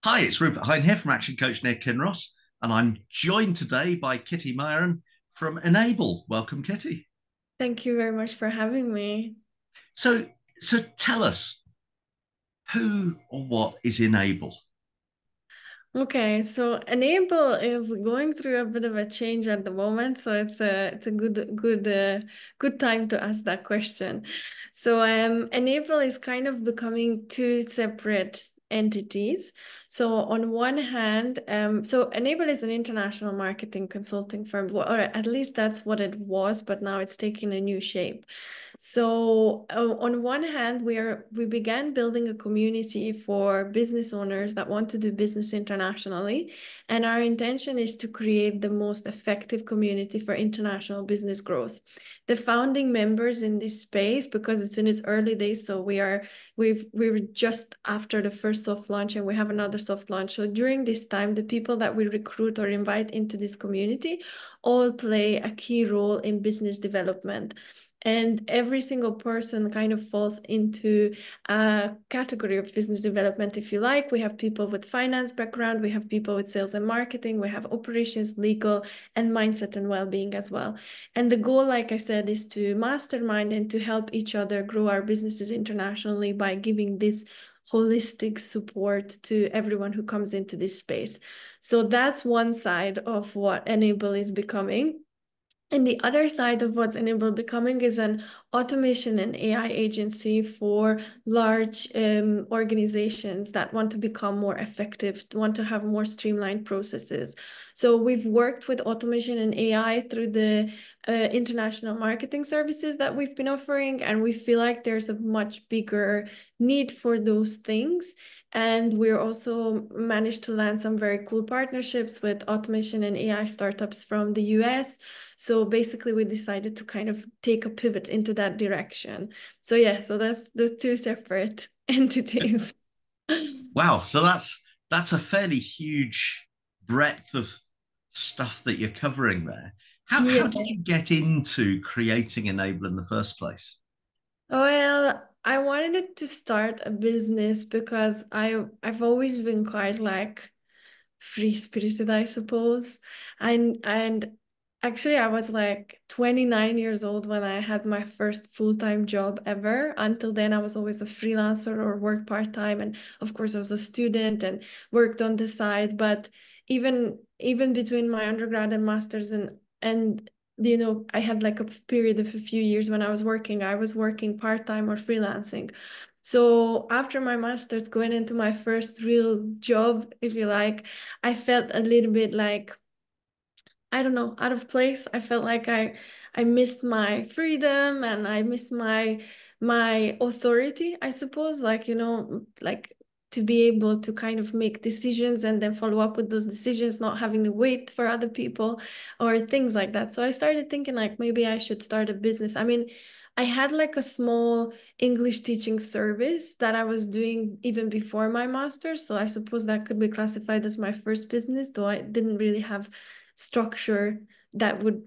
Hi, it's Rupert Hine here from Action Coach near Kinross, and I'm joined today by Kitti Majoran from Enable. Welcome, Kitti. Thank you very much for having me. So, so tell us who or what is Enable? Okay, so Enable is going through a bit of a change at the moment, so it's a good time to ask that question. So Enable is kind of becoming two separate entities. So on one hand, so Enable is an international marketing consulting firm, or at least that's what it was, but now it's taking a new shape. So on one hand, we began building a community for business owners that want to do business internationally, and our intention is to create the most effective community for international business growth. The founding members in this space, because it's in its early days, so we're just after the first soft launch, and we have another soft launch. So during this time, the people that we recruit or invite into this community all play a key role in business development. And every single person kind of falls into a category of business development, if you like. We have people with finance background, we have people with sales and marketing, we have operations, legal, and mindset and well-being as well. And the goal, like I said, is to mastermind and to help each other grow our businesses internationally by giving this holistic support to everyone who comes into this space. So that's one side of what Enable is becoming. And the other side of what's Enable becoming is an automation and AI agency for large organizations that want to become more effective, want to have more streamlined processes. So we've worked with automation and AI through the international marketing services that we've been offering, and we feel like there's a much bigger need for those things. And we're also managed to land some very cool partnerships with automation and AI startups from the US. So basically, we decided to kind of take a pivot into that direction. So yeah, so that's the two separate entities. Wow, so that's a fairly huge breadth of stuff that you're covering there. How Yeah. did you get into creating Enable in the first place? Well, I wanted to start a business because I've always been quite like free-spirited, I suppose. And actually I was like 29 years old when I had my first full-time job ever. Until then, I was always a freelancer or work part-time. And of course, I was a student and worked on the side. But even between my undergrad and master's and I had like a period of a few years when I was working part-time or freelancing. So after my master's, going into my first real job, if you like, I felt a little bit like, I don't know, out of place. I felt like I missed my freedom and I missed my authority, I suppose, like, like to be able to kind of make decisions and then follow up with those decisions, not having to wait for other people or things like that. So I started thinking like maybe I should start a business. I mean, I had like a small English teaching service that I was doing even before my master's. So I suppose that could be classified as my first business, though I didn't really have structure that would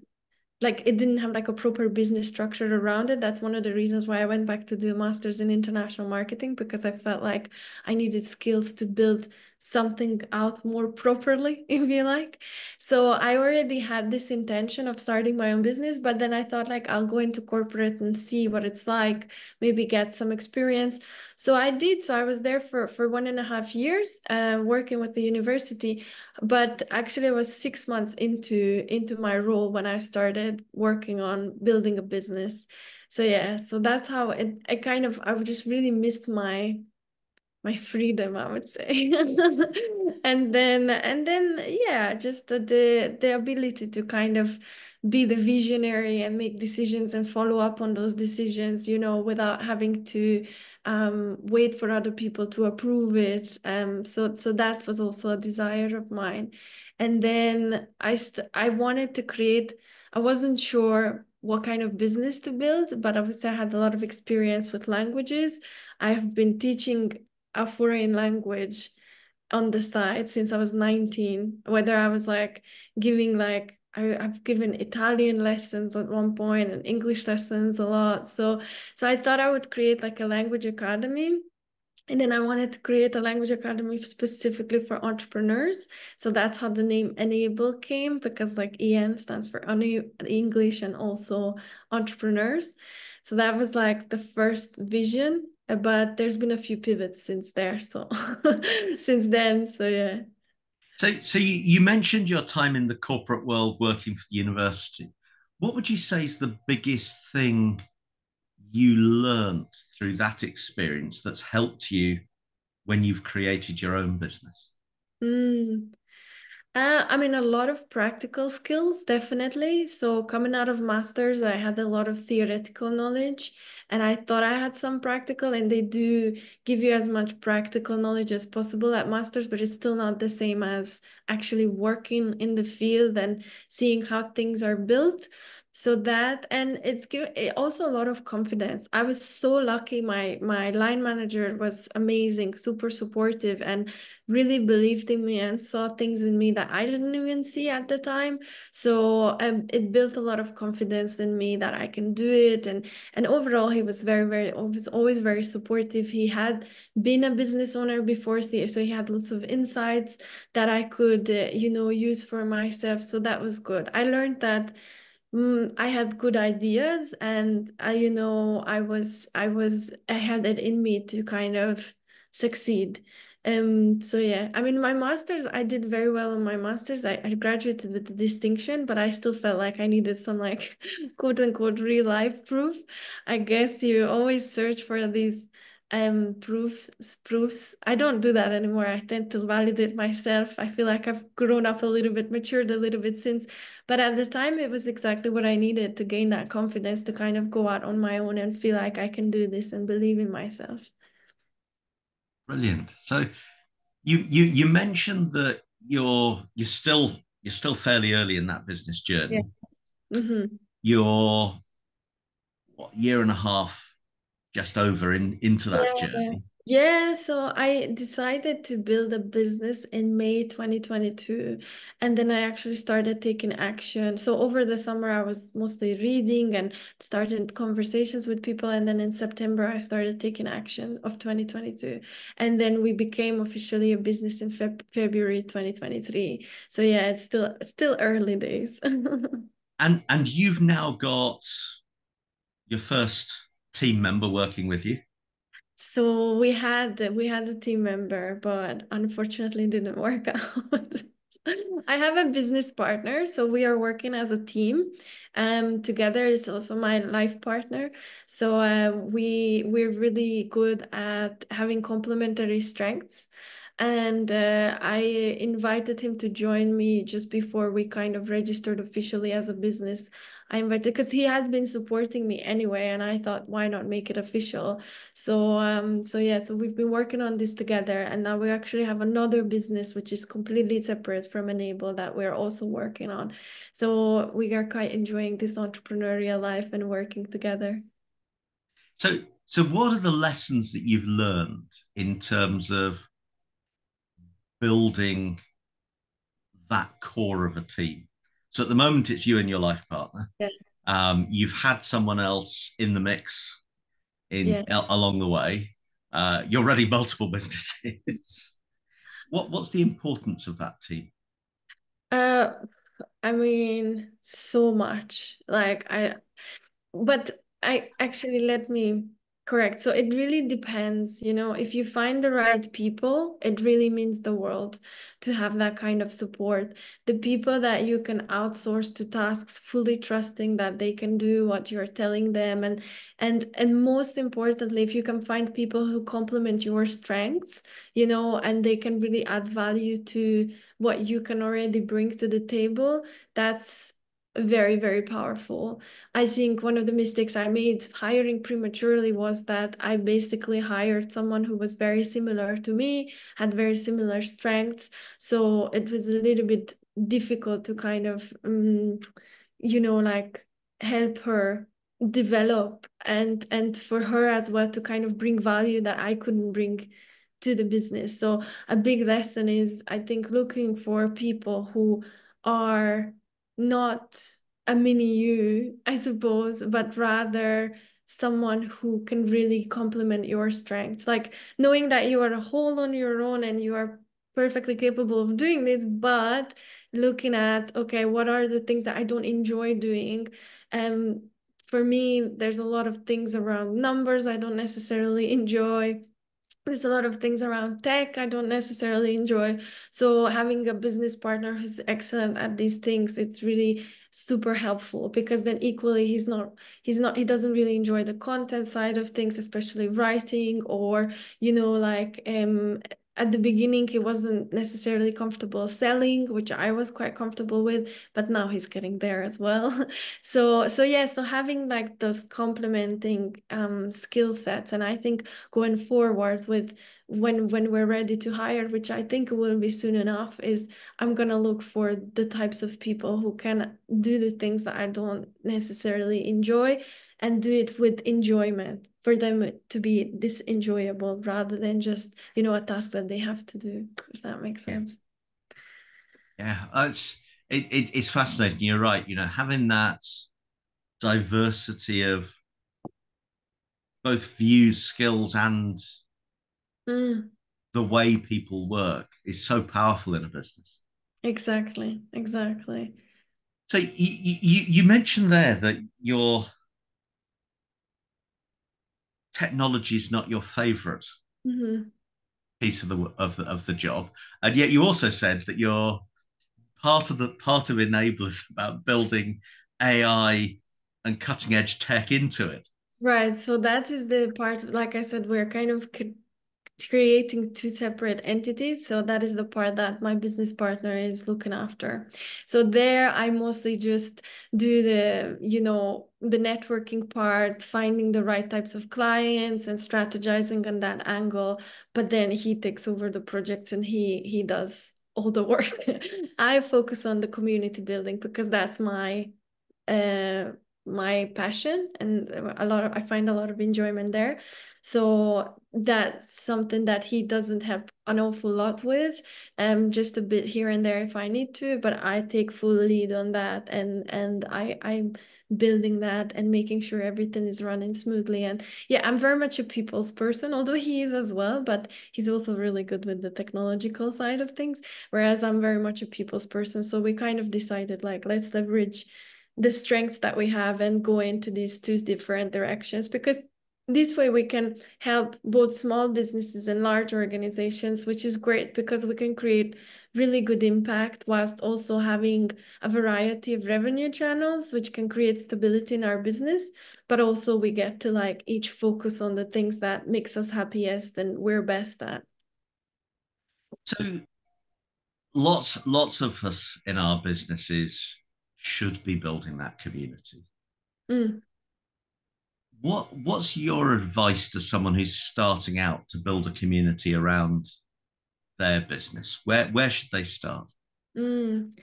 like it didn't have like a proper business structure around it. That's one of the reasons why I went back to do a master's in international marketing, because I felt like I needed skills to build something out more properly, if you like. So I already had this intention of starting my own business, but then I thought like I'll go into corporate and see what it's like, maybe get some experience. So I did. So I was there for 1.5 years, working with the university. But actually, I was 6 months into my role when I started working on building a business. So yeah, so that's how I just really missed my freedom, I would say. And then yeah, just the ability to kind of be the visionary and make decisions and follow up on those decisions, without having to wait for other people to approve it. So that was also a desire of mine. And then I wanted to create, I wasn't sure what kind of business to build, but obviously I had a lot of experience with languages. I have been teaching a foreign language on the side since I was 19, whether I was like giving like I've given Italian lessons at one point and English lessons a lot. So I thought I would create like a language academy And then I wanted to create a language academy specifically for entrepreneurs. So that's how the name Enable came, because like EN stands for English and also entrepreneurs. So that was like the first vision, but there's been a few pivots since there. So since then, so yeah. So you mentioned your time in the corporate world working for the university. What would you say is the biggest thing you learned through that experience that's helped you when you've created your own business? Mm. I mean, a lot of practical skills, definitely. So, coming out of masters, I had a lot of theoretical knowledge, and I thought I had some practical, and they do give you as much practical knowledge as possible at masters, but it's still not the same as actually working in the field and seeing how things are built. So that, and also a lot of confidence. I was so lucky. My line manager was amazing, super supportive, and really believed in me and saw things in me that I didn't even see at the time. So it built a lot of confidence in me that I can do it. And overall, he was was always very supportive. He had been a business owner before, so he had lots of insights that I could, use for myself. So that was good. I learned that I had good ideas, and I had it in me to kind of succeed. So yeah, I mean, my master's, I did very well in my master's. I graduated with a distinction, but I still felt like I needed some like quote unquote real life proof. I guess you always search for these proofs. I don't do that anymore. I tend to validate myself. I feel like I've grown up a little bit, matured a little bit since, but at the time, it was exactly what I needed to gain that confidence to kind of go out on my own and feel like I can do this and believe in myself. Brilliant. So you mentioned that you're still fairly early in that business Yeah. journey. Mm-hmm. You're what, year and a half just over into that Yeah. journey. Yeah, so I decided to build a business in May 2022, and then I actually started taking action. So over the summer, I was mostly reading and started conversations with people, and then in September, I started taking action of 2022, and then we became officially a business in February 2023. So yeah, it's still early days. And you've now got your first team member working with you. So we had a team member, but unfortunately it didn't work out. I have a business partner, so we are working as a team. Together is also my life partner. So we're really good at having complementary strengths. And I invited him to join me just before we kind of registered officially as a business. I invited because he had been supporting me anyway, and I thought, why not make it official? So we've been working on this together, and now we actually have another business which is completely separate from Enable that we're also working on. So we are quite enjoying this entrepreneurial life and working together. So what are the lessons that you've learned in terms of building that core of a team? So at the moment, it's you and your life partner. Yeah. You've had someone else in the mix Yeah. along the way. You're running multiple businesses. What's the importance of that team? Uh, I mean, so much. But I actually let me correct. So it really depends, if you find the right people, it really means the world to have that kind of support. The people that you can outsource to tasks, fully trusting that they can do what you're telling them, and most importantly, if you can find people who complement your strengths, and they can really add value to what you can already bring to the table, that's very, very powerful. I think one of the mistakes I made hiring prematurely was that I basically hired someone who was very similar to me, had very similar strengths. So it was a little bit difficult to kind of, like help her develop and for her as well to kind of bring value that I couldn't bring to the business. So a big lesson is, I think, looking for people who are not a mini you, I suppose, but rather someone who can really complement your strengths. Like knowing that you are a whole on your own and you are perfectly capable of doing this, but looking at, okay, what are the things that I don't enjoy doing? Um, for me, there's a lot of things around numbers I don't necessarily enjoy. There's a lot of things around tech I don't necessarily enjoy. So having a business partner who's excellent at these things, it's really super helpful, because then equally he doesn't really enjoy the content side of things, especially writing, or like at the beginning he wasn't necessarily comfortable selling, which I was quite comfortable with, but now he's getting there as well. So yeah, so having like those complementing skill sets, and I think going forward with when we're ready to hire, which I think will be soon enough, is I'm gonna look for the types of people who can do the things that I don't necessarily enjoy, and do it with enjoyment, for them to be this enjoyable rather than just a task that they have to do, if that makes Yeah, sense. yeah. It's fascinating. You're right. Having that diversity of both views, skills, and Mm, the way people work is so powerful in a business. exactly. So you mentioned there that your technology is not your favorite Hmm. piece of the job, and yet you also said that you're part of enablers about building AI and cutting edge tech into it. Right. So that is the part, like I said, we're kind of creating two separate entities. So that is the part that my business partner is looking after. So there I mostly just do the networking part, finding the right types of clients and strategizing on that angle. But then he takes over the projects and he does all the work. I focus on the community building because that's uh, my passion, and I find a lot of enjoyment there. So that's something that he doesn't have an awful lot with, just a bit here and there if I need to, but I take full lead on that, and I'm building that and making sure everything is running smoothly. And yeah, I'm very much a people's person, although he is as well, but he's also really good with the technological side of things, whereas I'm very much a people's person. So we kind of decided, like, let's leverage the strengths that we have and go into these two different directions, because this way we can help both small businesses and large organizations, which is great because we can create really good impact whilst also having a variety of revenue channels, which can create stability in our business. But also we get to like each focus on the things that makes us happiest and we're best at. So lots of us in our businesses should be building that community. Mm. What's your advice to someone who's starting out to build a community around their business? Where should they start? Mm.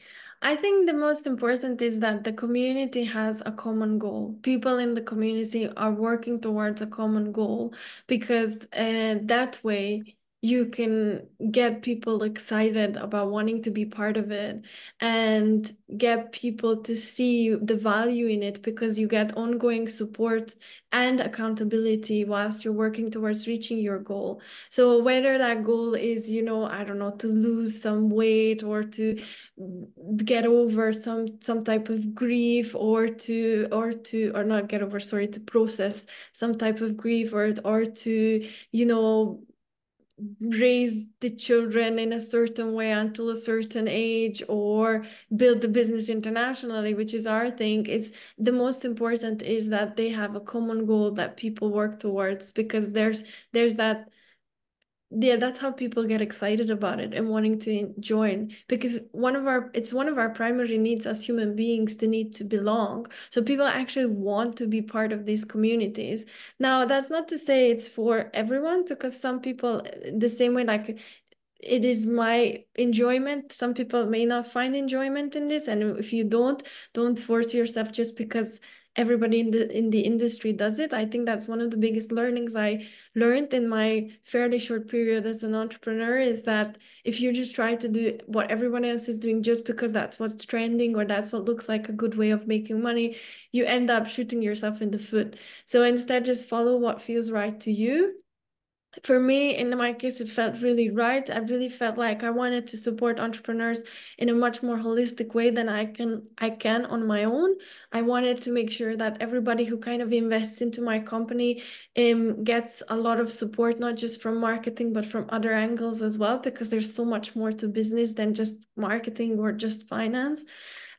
I think the most important is that the community has a common goal. People in the community are working towards a common goal, because that way you can get people excited about wanting to be part of it, and get people to see the value in it, because you get ongoing support and accountability whilst you're working towards reaching your goal. So whether that goal is, I don't know, to lose some weight, or to get over some type of grief, or not get over, sorry, to process some type of grief, or to raise the children in a certain way until a certain age, or build the business internationally, which is our thing. It's the most important is that they have a common goal that people work towards, because there's that. Yeah, that's how people get excited about it and wanting to join, because it's one of our primary needs as human beings, the need to belong. So people actually want to be part of these communities. Now, that's not to say it's for everyone, because some people, the same way, like, it is my enjoyment, some people may not find enjoyment in this, and if you don't force yourself just because everybody in the industry does it. I think that's one of the biggest learnings I learned in my fairly short period as an entrepreneur, is that if you just try to do what everyone else is doing just because that's what's trending or that's what looks like a good way of making money, you end up shooting yourself in the foot. So instead, just follow what feels right to you. For me, in my case, it felt really right. I really felt like I wanted to support entrepreneurs in a much more holistic way than I can on my own. I wanted to make sure that everybody who kind of invests into my company gets a lot of support, not just from marketing, but from other angles as well, because there's so much more to business than just marketing or just finance.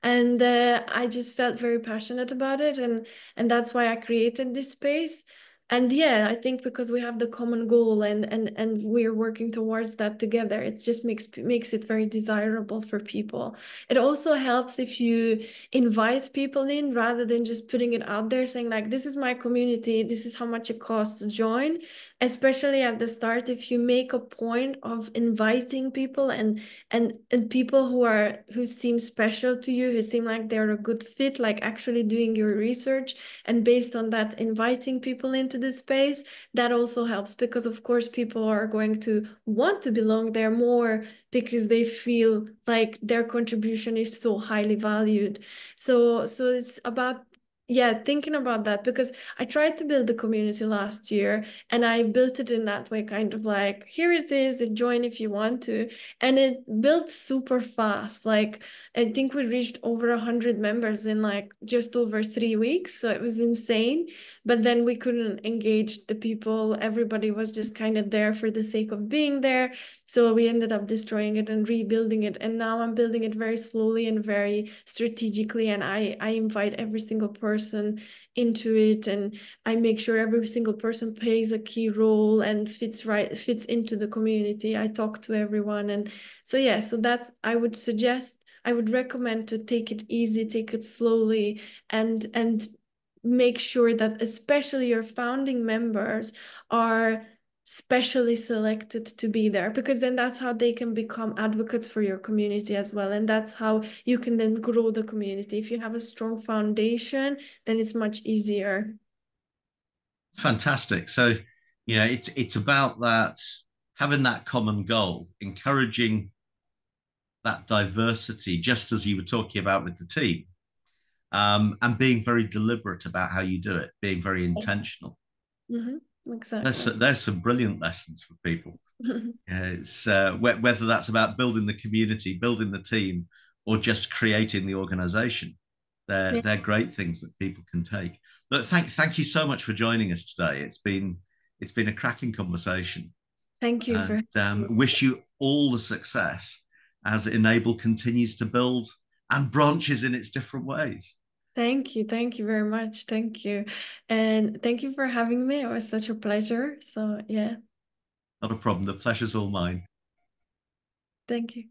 And I just felt very passionate about it, and that's why I created this space. And yeah, I think because we have the common goal, and we're working towards that together, it just makes it very desirable for people. It also helps if you invite people in rather than just putting it out there saying like, this is my community, this is how much it costs to join. Especially at the start, if you make a point of inviting people, and people who seem special to you, who seem like they're a good fit, like actually doing your research, and based on that inviting people into the space, that also helps, because of course people are going to want to belong there more because they feel like their contribution is so highly valued. So it's about, yeah, thinking about that, because I tried to build the community last year, and I built it in that way, kind of like, here it is, join if you want to. And it built super fast. Like, I think we reached over 100 members in like just over 3 weeks. So it was insane. But then we couldn't engage the people. Everybody was just kind of there for the sake of being there. So we ended up destroying it and rebuilding it. And now I'm building it very slowly and very strategically. And I invite every single person into it. And I make sure every single person plays a key role and fits into the community. I talk to everyone. And so yeah, so that's, I would recommend to take it easy, take it slowly, and make sure that especially your founding members are specially selected to be there, because then that's how they can become advocates for your community as well, and that's how you can then grow the community. If you have a strong foundation, then it's much easier. Fantastic. So, it's about that, having that common goal, encouraging that diversity, just as you were talking about with the team, and being very deliberate about how you do it, being very intentional. Mm-hmm. Exactly. There's some brilliant lessons for people. Yeah, it's whether that's about building the community, building the team, or just creating the organization. Yeah. They're great things that people can take. But thank you so much for joining us today. It's been a cracking conversation, Thank you and for having me. wish you all the success as Enable continues to build and branches in its different ways. Thank you. Thank you very much. Thank you. And thank you for having me. It was such a pleasure. So, yeah, Not a problem. The pleasure's all mine. thank you.